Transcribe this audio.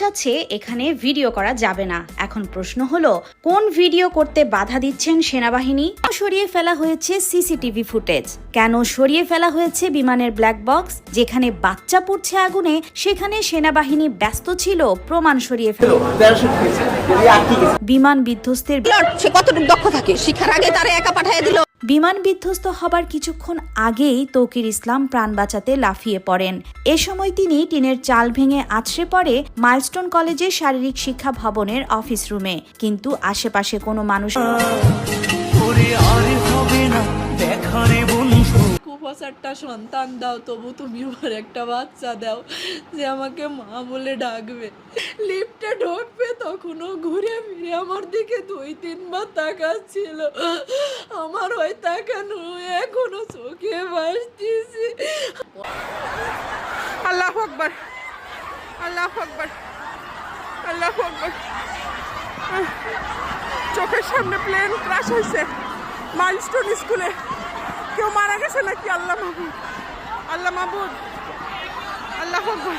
আছে এখানে ভিডিও করা যাবে না। এখন প্রশ্ন হলো, কোন ভিডিও করতে বাধা দিচ্ছেন সেনাবাহিনী? সরিয়ে ফেলা হয়েছে সিসিটিভি ফুটেজ। কেন সরিয়ে ফেলা হয়েছে বিমানের ব্ল্যাক বক্স? যেখানে বাচ্চা পড়ছে আগুনে, সেখানে সেনাবাহিনী ব্যস্ত ছিল প্রমাণ সরিয়ে ফেলা। বিমান বিধ্বস্তের কতটুকু দক্ষ থাকে শিক্ষার আগে তারা একা পাঠিয়ে দিল। বিমান বিধ্বস্ত হবার কিছুক্ষণ আগেই তৌকির ইসলাম প্রাণ বাঁচাতে লাফিয়ে পড়েন। এ সময় তিনি টিনের চাল ভেঙে আছড়ে পড়ে মাইলস্টোন কলেজের শারীরিক শিক্ষা ভবনের অফিস রুমে। কিন্তু আশেপাশে কোনো মানুষ একটা সন্তান দাও, তবু তুমি আমার একটা বাচ্চা দাও যে আমাকে মা বলে ডাকবে। লিফটে ঢুকবে তখনও ঘুরে ফিরে আমার দিকে 2-3 বার তাকাচ্ছিল। আমার ওই তাকানো এখনো চোখে ভাসতেছে। আল্লাহু আকবার, আল্লাহু আকবার, আল্লাহু আকবার। চোখের সামনে প্লেন ক্র্যাশ হয়েছে মাইলস্টোন স্কুলে। কেউ মারা গেছে নাকি? আল্লাহ মাহবুব, আল্লাহ মাহবুব, আল্লাহু আকবার।